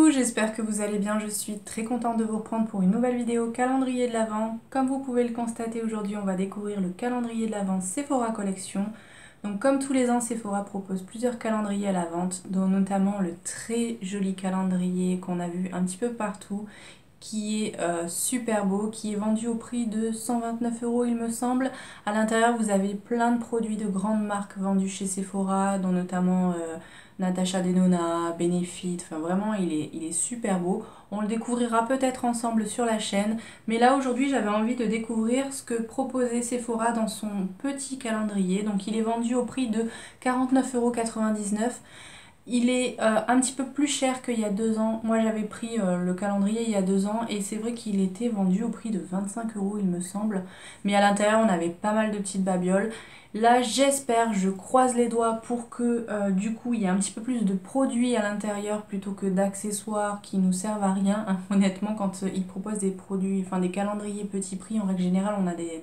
Coucou, j'espère que vous allez bien, je suis très contente de vous reprendre pour une nouvelle vidéo calendrier de l'Avent. Comme vous pouvez le constater aujourd'hui, on va découvrir le calendrier de l'Avent Sephora Collection. Donc comme tous les ans, Sephora propose plusieurs calendriers à la vente, dont notamment le très joli calendrier qu'on a vu un petit peu partout, qui est super beau, qui est vendu au prix de 129 € il me semble. À l'intérieur, vous avez plein de produits de grandes marques vendus chez Sephora, dont notamment Natasha Denona, Benefit, enfin vraiment il est super beau. On le découvrira peut-être ensemble sur la chaîne, mais là aujourd'hui j'avais envie de découvrir ce que proposait Sephora dans son petit calendrier. Donc il est vendu au prix de 49,99 €. Il est un petit peu plus cher qu'il y a 2 ans. Moi j'avais pris le calendrier il y a 2 ans et c'est vrai qu'il était vendu au prix de 25 € il me semble. Mais à l'intérieur on avait pas mal de petites babioles. Là j'espère, je croise les doigts pour que du coup il y ait un petit peu plus de produits à l'intérieur plutôt que d'accessoires qui nous servent à rien. Honnêtement quand ils proposent des produits, enfin des calendriers petit prix, en règle générale on a des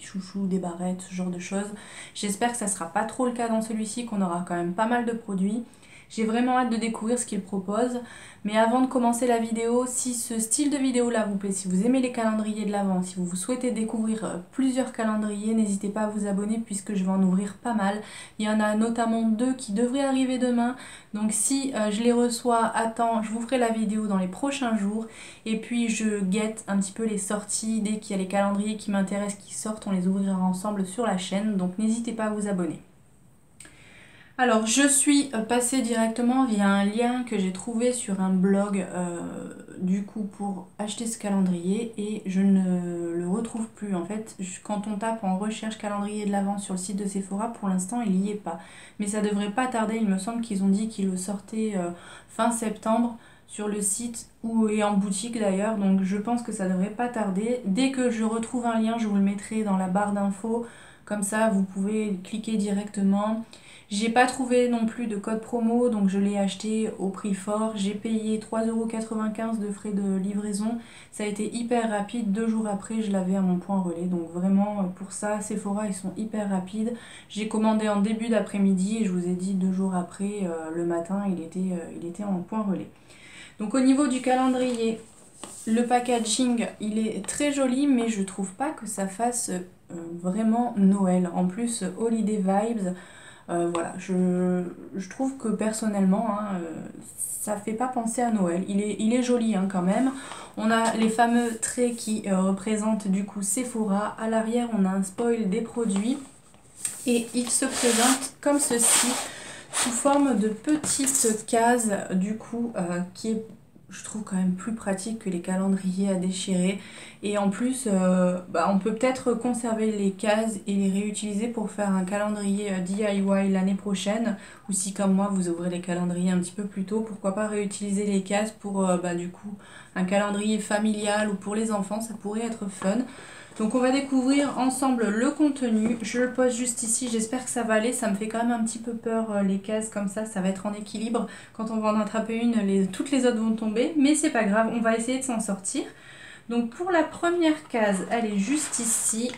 chouchous, des barrettes, ce genre de choses. J'espère que ça sera pas trop le cas dans celui-ci, qu'on aura quand même pas mal de produits. J'ai vraiment hâte de découvrir ce qu'ils proposent. Mais avant de commencer la vidéo, si ce style de vidéo là vous plaît, si vous aimez les calendriers de l'Avent, si vous souhaitez découvrir plusieurs calendriers, n'hésitez pas à vous abonner puisque je vais en ouvrir pas mal. Il y en a notamment 2 qui devraient arriver demain. Donc si je les reçois à temps, je vous ferai la vidéo dans les prochains jours. Et puis je guette un petit peu les sorties. Dès qu'il y a les calendriers qui m'intéressent qui sortent, on les ouvrira ensemble sur la chaîne. Donc n'hésitez pas à vous abonner. Alors je suis passée directement via un lien que j'ai trouvé sur un blog du coup pour acheter ce calendrier et je ne le retrouve plus en fait. Quand on tape en recherche calendrier de l'Avent sur le site de Sephora, pour l'instant il n'y est pas. Mais ça devrait pas tarder, il me semble qu'ils ont dit qu'ils le sortaient fin septembre sur le site et en boutique d'ailleurs, donc je pense que ça devrait pas tarder. Dès que je retrouve un lien, je vous le mettrai dans la barre d'infos, comme ça vous pouvez cliquer directement. J'ai pas trouvé non plus de code promo, donc je l'ai acheté au prix fort. J'ai payé 3,95 € de frais de livraison. Ça a été hyper rapide. 2 jours après, je l'avais à mon point relais. Donc vraiment, pour ça, Sephora, ils sont hyper rapides. J'ai commandé en début d'après-midi et je vous ai dit 2 jours après, le matin, il était en point relais. Donc au niveau du calendrier, le packaging, il est très joli, mais je trouve pas que ça fasse vraiment Noël. En plus, Holiday Vibes. Voilà, je trouve que personnellement, ça fait pas penser à Noël. Il est joli quand même. On a les fameux traits qui représentent du coup Sephora. À l'arrière, on a un spoil des produits. Et il se présente comme ceci, sous forme de petites cases, du coup, qui est, je trouve, quand même plus pratique que les calendriers à déchirer. Et en plus, on peut peut-être conserver les cases et les réutiliser pour faire un calendrier DIY l'année prochaine. Ou si, comme moi, vous ouvrez les calendriers un petit peu plus tôt, pourquoi pas réutiliser les cases pour, du coup, un calendrier familial ou pour les enfants, ça pourrait être fun. Donc on va découvrir ensemble le contenu. Je le pose juste ici, j'espère que ça va aller. Ça me fait quand même un petit peu peur les cases comme ça va être en équilibre. Quand on va en attraper une, toutes les autres vont tomber. Mais c'est pas grave, on va essayer de s'en sortir. Donc pour la première case, elle est juste ici.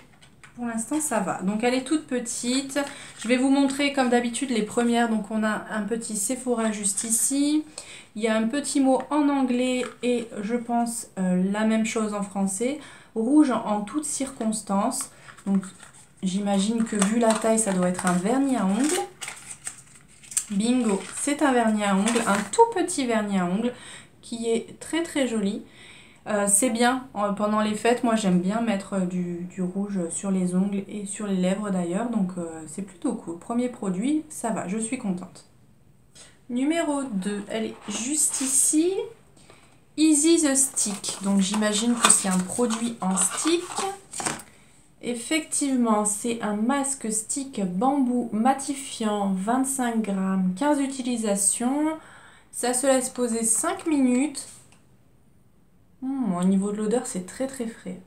Pour l'instant ça va. Donc elle est toute petite. Je vais vous montrer comme d'habitude les premières. Donc on a un petit Sephora juste ici. Il y a un petit mot en anglais et je pense la même chose en français. Rouge en toutes circonstances. Donc j'imagine que vu la taille, ça doit être un vernis à ongles. Bingo, c'est un vernis à ongles, un tout petit vernis à ongles qui est très très joli. C'est bien pendant les fêtes, moi j'aime bien mettre du rouge sur les ongles et sur les lèvres d'ailleurs, donc c'est plutôt cool. Premier produit, ça va, je suis contente. Numéro 2, elle est juste ici. Easy the Stick, donc j'imagine que c'est un produit en stick. Effectivement, c'est un masque stick bambou matifiant, 25 grammes, 15 utilisations. Ça se laisse poser 5 minutes. Au niveau de l'odeur, c'est très très frais.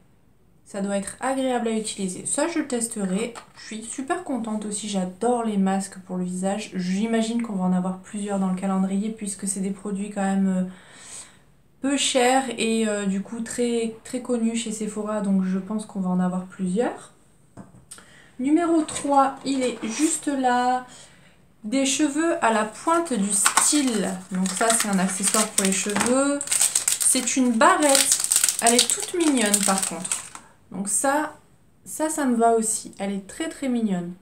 Ça doit être agréable à utiliser. Ça, je le testerai. Je suis super contente aussi. J'adore les masques pour le visage. J'imagine qu'on va en avoir plusieurs dans le calendrier puisque c'est des produits quand même peu chers et du coup très, très connus chez Sephora. Donc je pense qu'on va en avoir plusieurs. Numéro 3, il est juste là. Des cheveux à la pointe du style. Donc ça, c'est un accessoire pour les cheveux. C'est une barrette. Elle est toute mignonne par contre. Donc ça me va aussi. Elle est très très mignonne.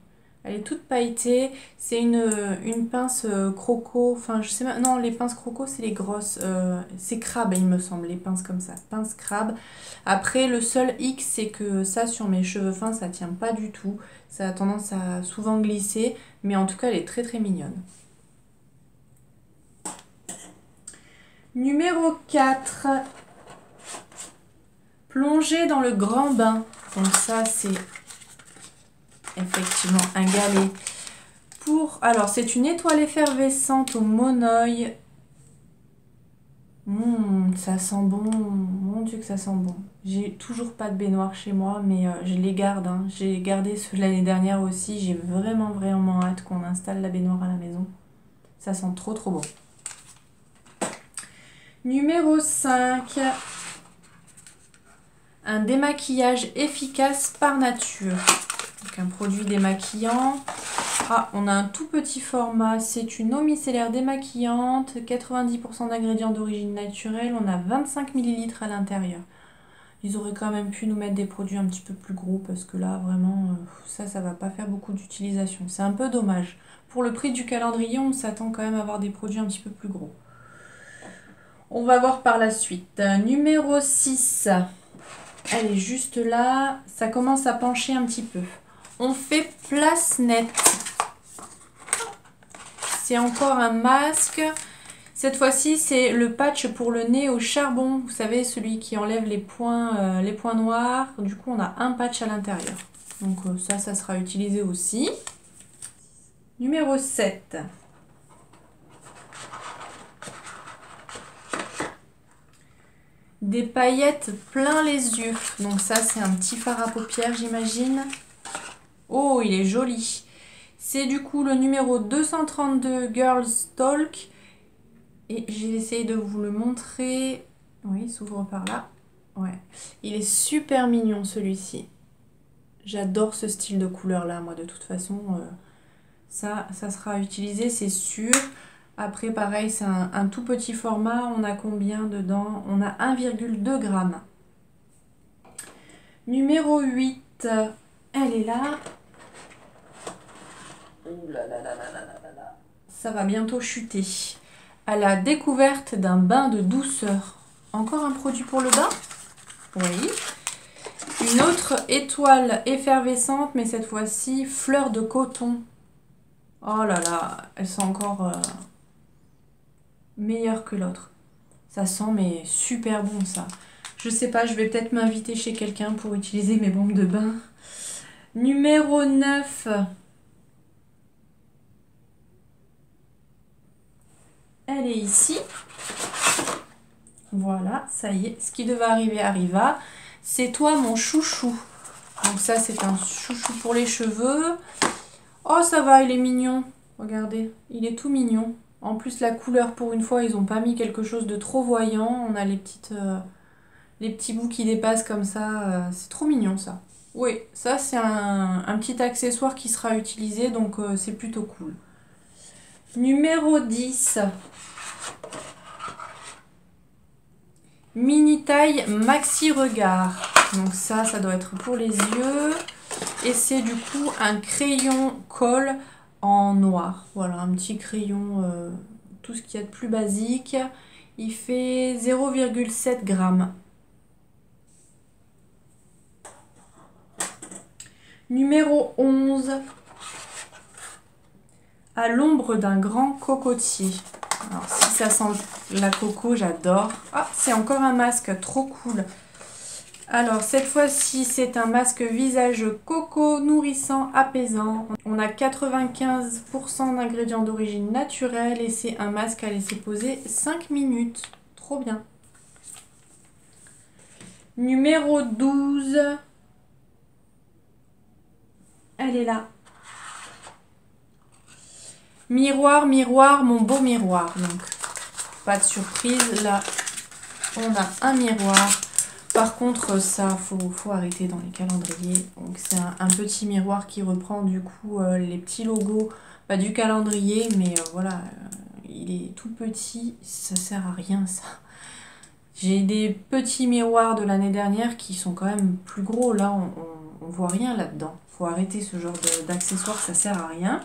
Elle est toute pailletée. C'est une pince croco. Enfin, je sais pas. Non, les pinces croco, c'est les grosses. C'est crabe, il me semble, les pinces comme ça. Pince crabe. Après, le seul hic, c'est que ça, sur mes cheveux fins, ça tient pas du tout. Ça a tendance à souvent glisser. Mais en tout cas, elle est très très mignonne. Numéro 4. Plonger dans le grand bain. Donc ça, c'est effectivement un galet. Alors, c'est une étoile effervescente au monoeil. Ça sent bon. Mon Dieu que ça sent bon. J'ai toujours pas de baignoire chez moi, mais je les garde. Hein. J'ai gardé ceux de l'année dernière aussi. J'ai vraiment vraiment hâte qu'on installe la baignoire à la maison. Ça sent trop trop bon. Numéro 5. Un démaquillage efficace par nature. Donc un produit démaquillant. Ah, on a un tout petit format. C'est une eau micellaire démaquillante. 90% d'ingrédients d'origine naturelle. On a 25 ml à l'intérieur. Ils auraient quand même pu nous mettre des produits un petit peu plus gros parce que là, vraiment, ça va pas faire beaucoup d'utilisation. C'est un peu dommage. Pour le prix du calendrier, on s'attend quand même à avoir des produits un petit peu plus gros. On va voir par la suite. Numéro 6. Elle est juste là. Ça commence à pencher un petit peu. On fait place nette. C'est encore un masque. Cette fois-ci, c'est le patch pour le nez au charbon. Vous savez, celui qui enlève les points noirs. Du coup, on a un patch à l'intérieur. Donc ça sera utilisé aussi. Numéro 7. Des paillettes plein les yeux. Donc ça, c'est un petit fard à paupières, j'imagine. Oh, il est joli. C'est du coup le numéro 232 Girls Talk. Et j'ai essayé de vous le montrer. Oui, il s'ouvre par là. Ouais. Il est super mignon celui-ci. J'adore ce style de couleur là. Moi, de toute façon, ça sera utilisé, c'est sûr. Après, pareil, c'est un tout petit format. On a combien dedans? On a 1,2 g. Numéro 8. Elle est là. Ouh là là là là là là là. Ça va bientôt chuter. À la découverte d'un bain de douceur. Encore un produit pour le bain? Oui. Une autre étoile effervescente, mais cette fois-ci, fleur de coton. Oh là là, elles sont encore meilleures que l'autre. Ça sent mais super bon ça. Je sais pas, je vais peut-être m'inviter chez quelqu'un pour utiliser mes bombes de bain. Numéro 9. Elle est ici. Voilà, ça y est, ce qui devait arriver arriva. C'est toi mon chouchou. Donc ça, c'est un chouchou pour les cheveux. Oh, ça va, il est mignon. Regardez, il est tout mignon. En plus, la couleur, pour une fois, ils n'ont pas mis quelque chose de trop voyant. On a les petits bouts qui dépassent comme ça. C'est trop mignon, ça. Oui, ça, c'est un petit accessoire qui sera utilisé, donc c'est plutôt cool. Numéro 10. Mini taille maxi regard. Donc ça doit être pour les yeux. Et c'est du coup un crayon colle en noir. Voilà, un petit crayon, tout ce qu'il y a de plus basique. Il fait 0,7 g. Numéro 11. À l'ombre d'un grand cocotier. Alors si ça sent la coco, j'adore. Ah, c'est encore un masque, trop cool. Alors cette fois-ci, c'est un masque visage coco, nourrissant, apaisant. On a 95% d'ingrédients d'origine naturelle et c'est un masque à laisser poser 5 minutes. Trop bien. Numéro 12. Elle est là. Miroir, miroir, mon beau miroir. Donc, pas de surprise. Là, on a un miroir Par contre, ça, faut arrêter dans les calendriers. Donc c'est un petit miroir qui reprend du coup les petits logos du calendrier. Mais voilà, il est tout petit, ça sert à rien ça. J'ai des petits miroirs de l'année dernière qui sont quand même plus gros. Là, on voit rien là-dedans. Faut arrêter ce genre d'accessoires, ça sert à rien.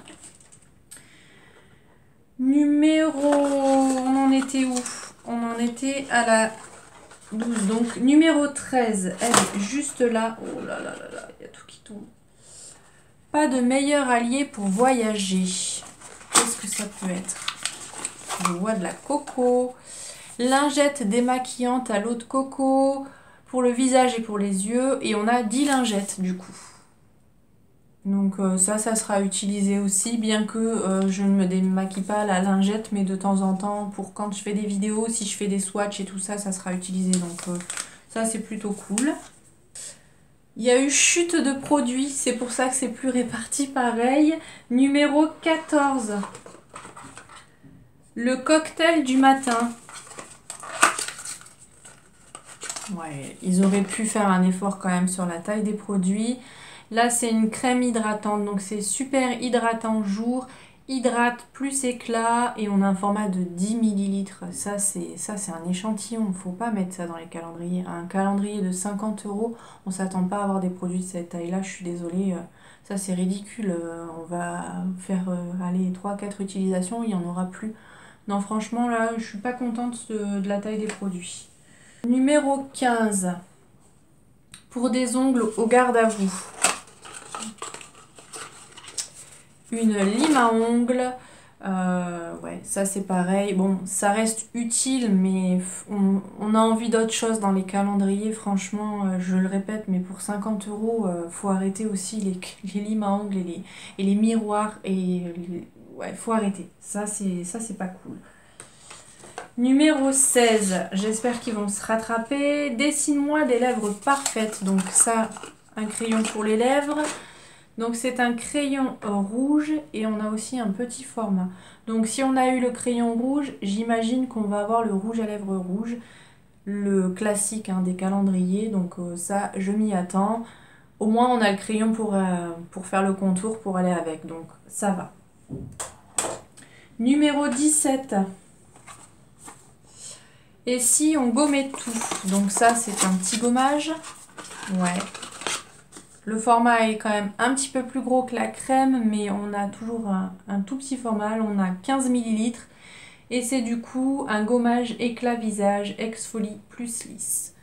On en était où? On en était à la 12. Donc, numéro 13, elle est juste là. Oh là là là là, il y a tout qui tombe. Pas de meilleur allié pour voyager. Qu'est-ce que ça peut être? Je vois de la coco. Lingette démaquillante à l'eau de coco pour le visage et pour les yeux. Et on a 10 lingettes du coup. Donc ça sera utilisé aussi, bien que je ne me démaquille pas à la lingette, mais de temps en temps, pour quand je fais des vidéos, si je fais des swatchs et tout ça, ça sera utilisé. Donc ça, c'est plutôt cool. Il y a eu chute de produits, c'est pour ça que c'est plus réparti pareil. Numéro 14. Le cocktail du matin. Ouais, ils auraient pu faire un effort quand même sur la taille des produits. Là, c'est une crème hydratante, donc c'est super hydratant jour, hydrate plus éclat et on a un format de 10 ml. Ça, c'est un échantillon, il ne faut pas mettre ça dans les calendriers. Un calendrier de 50 €, on ne s'attend pas à avoir des produits de cette taille-là, je suis désolée. Ça, c'est ridicule. On va faire aller 3-4 utilisations, il n'y en aura plus. Non, franchement, là, je suis pas contente de la taille des produits. Numéro 15. Pour des ongles au garde à vous. Une lime à ongles. Ouais, ça c'est pareil. Bon, ça reste utile, mais on a envie d'autre chose dans les calendriers. Franchement, je le répète, mais pour 50 €, faut arrêter aussi les limes à ongles et les miroirs. Ouais, faut arrêter. Ça c'est pas cool. Numéro 16, j'espère qu'ils vont se rattraper. Dessine-moi des lèvres parfaites. Donc ça, un crayon pour les lèvres. Donc c'est un crayon rouge et on a aussi un petit format. Donc si on a eu le crayon rouge, j'imagine qu'on va avoir le rouge à lèvres rouge. Le classique des calendriers. Donc ça, je m'y attends. Au moins on a le crayon pour faire le contour, pour aller avec. Donc ça va. Numéro 17. Et si on gommait tout? Donc ça, c'est un petit gommage. Ouais. Le format est quand même un petit peu plus gros que la crème, mais on a toujours un tout petit format. On a 15 ml. Et c'est du coup un gommage éclat visage exfolie plus lisse.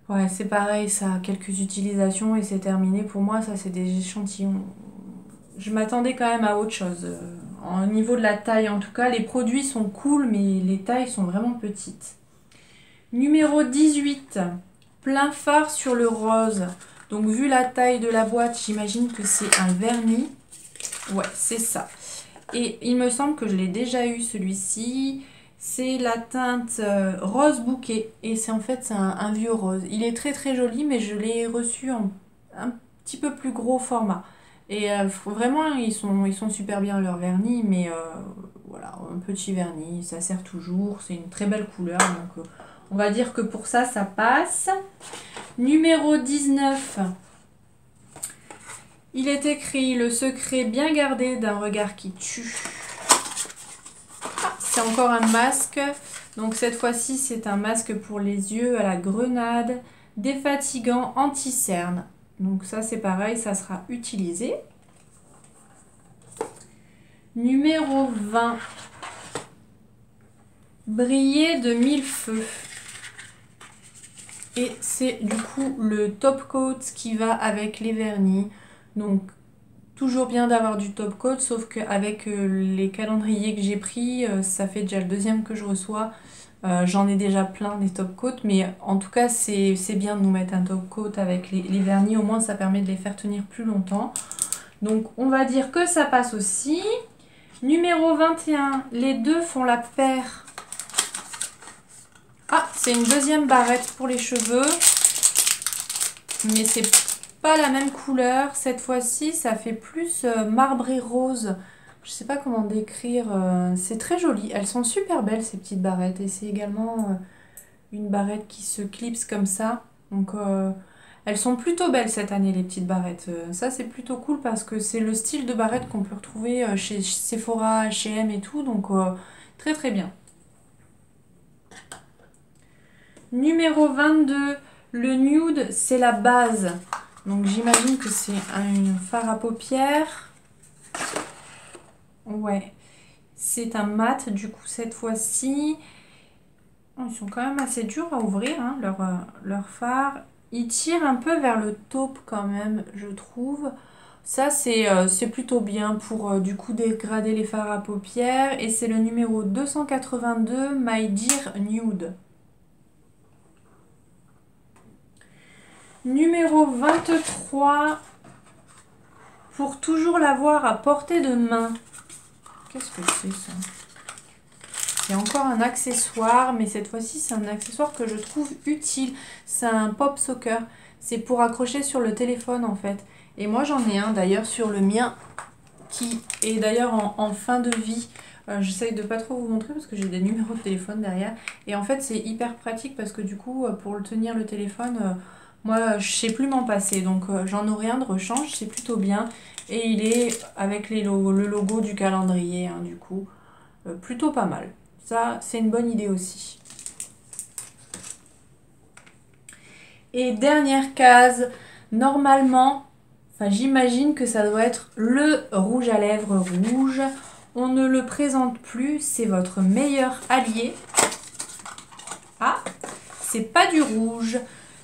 Ouais, c'est pareil, ça a quelques utilisations et c'est terminé. Pour moi, ça, c'est des échantillons. Je m'attendais quand même à autre chose. Au niveau de la taille, en tout cas, les produits sont cool, mais les tailles sont vraiment petites. Numéro 18. Plein phare sur le rose. Donc, vu la taille de la boîte, j'imagine que c'est un vernis. Ouais, c'est ça. Et il me semble que je l'ai déjà eu, celui-ci. C'est la teinte rose bouquet. Et c'est en fait un vieux rose. Il est très très joli, mais je l'ai reçu en un petit peu plus gros format. Et vraiment, ils sont super bien leur vernis, mais voilà, un petit vernis, ça sert toujours. C'est une très belle couleur, donc on va dire que pour ça, ça passe. Numéro 19. Il est écrit « Le secret bien gardé d'un regard qui tue ». Ah, c'est encore un masque. Donc cette fois-ci, c'est un masque pour les yeux à la grenade, défatigant, anti-cerne. Donc ça, c'est pareil, ça sera utilisé. Numéro 20. Briller de mille feux. Et c'est du coup le top coat qui va avec les vernis. Donc toujours bien d'avoir du top coat, sauf qu'avec les calendriers que j'ai pris, ça fait déjà le deuxième que je reçois. J'en ai déjà plein des top coats, mais en tout cas c'est bien de nous mettre un top coat avec les vernis, au moins ça permet de les faire tenir plus longtemps. Donc on va dire que ça passe aussi. Numéro 21, les deux font la paire. Ah, c'est une deuxième barrette pour les cheveux, mais c'est pas la même couleur. Cette fois-ci, ça fait plus marbré rose. Je sais pas comment décrire. C'est très joli. Elles sont super belles, ces petites barrettes. Et c'est également une barrette qui se clipse comme ça. Donc elles sont plutôt belles cette année, les petites barrettes. Ça c'est plutôt cool parce que c'est le style de barrette qu'on peut retrouver chez Sephora, H&M et tout. Donc très très bien. Numéro 22, le nude, c'est la base. Donc j'imagine que c'est un fard à paupières. Ouais, c'est un mat du coup cette fois-ci. Oh, ils sont quand même assez durs à ouvrir, hein, leur fard. Ils tirent un peu vers le taupe quand même, je trouve. Ça c'est plutôt bien pour du coup dégrader les fards à paupières. Et c'est le numéro 282, My Dear Nude. Numéro 23, pour toujours l'avoir à portée de main. Qu'est-ce que c'est ça? C'est encore un accessoire, mais cette fois-ci c'est un accessoire que je trouve utile. C'est un pop socker. C'est pour accrocher sur le téléphone en fait. Et moi j'en ai un d'ailleurs sur le mien qui est d'ailleurs en fin de vie. J'essaye de pas trop vous montrer parce que j'ai des numéros de téléphone derrière. Et en fait c'est hyper pratique parce que du coup pour le tenir le téléphone... moi, je sais plus m'en passer, donc j'en aurai un de rechange, c'est plutôt bien. Et il est avec le logo du calendrier, hein, du coup, plutôt pas mal. Ça, c'est une bonne idée aussi. Et dernière case, normalement, enfin j'imagine que ça doit être le rouge à lèvres rouge. On ne le présente plus, c'est votre meilleur allié. Ah, c'est pas du rouge.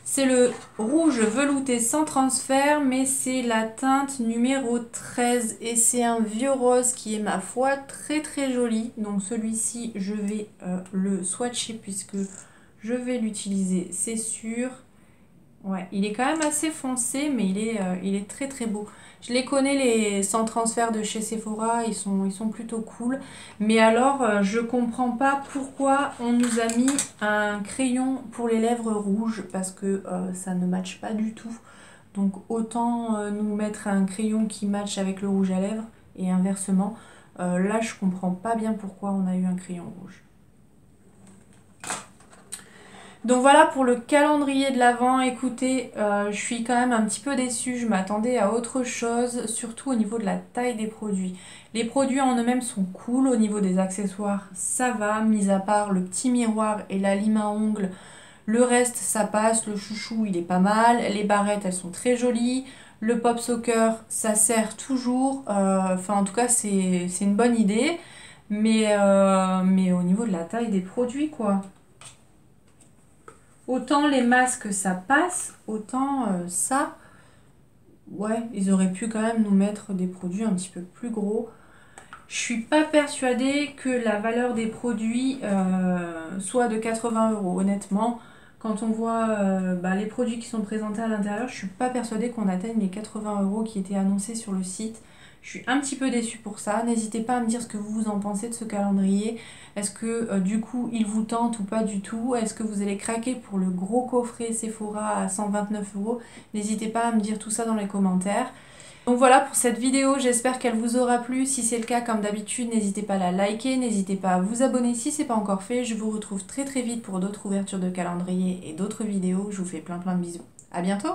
C'est le rouge velouté sans transfert, mais c'est la teinte numéro 13. Et c'est un vieux rose qui est, ma foi, très très joli. Donc celui-ci, je vais le swatcher puisque je vais l'utiliser, c'est sûr. Ouais, il est quand même assez foncé, mais il est très très beau. Je les connais, les sans transfert de chez Sephora, ils sont plutôt cool. Mais alors, je comprends pas pourquoi on nous a mis un crayon pour les lèvres rouges, parce que ça ne matche pas du tout. Donc autant nous mettre un crayon qui matche avec le rouge à lèvres, et inversement. Là, je comprends pas bien pourquoi on a eu un crayon rouge. Donc voilà pour le calendrier de l'Avent. Écoutez, je suis quand même un petit peu déçue, je m'attendais à autre chose, surtout au niveau de la taille des produits. Les produits en eux-mêmes sont cool, au niveau des accessoires ça va, mis à part le petit miroir et la lime à ongles, le reste ça passe, le chouchou il est pas mal, les barrettes elles sont très jolies, le pop socker ça sert toujours, enfin en tout cas c'est une bonne idée, mais au niveau de la taille des produits quoi. Autant les masques ça passe, autant ça, ouais, ils auraient pu quand même nous mettre des produits un petit peu plus gros. Je suis pas persuadée que la valeur des produits soit de 80 €. Honnêtement, quand on voit les produits qui sont présentés à l'intérieur, je suis pas persuadée qu'on atteigne les 80 € qui étaient annoncés sur le site. Je suis un petit peu déçue pour ça. N'hésitez pas à me dire ce que vous en pensez de ce calendrier. Est-ce que du coup il vous tente ou pas du tout? Est-ce que vous allez craquer pour le gros coffret Sephora à 129 €? N'hésitez pas à me dire tout ça dans les commentaires. Donc voilà pour cette vidéo, j'espère qu'elle vous aura plu. Si c'est le cas, comme d'habitude, n'hésitez pas à la liker, n'hésitez pas à vous abonner si ce n'est pas encore fait. Je vous retrouve très très vite pour d'autres ouvertures de calendrier et d'autres vidéos. Je vous fais plein de bisous. À bientôt!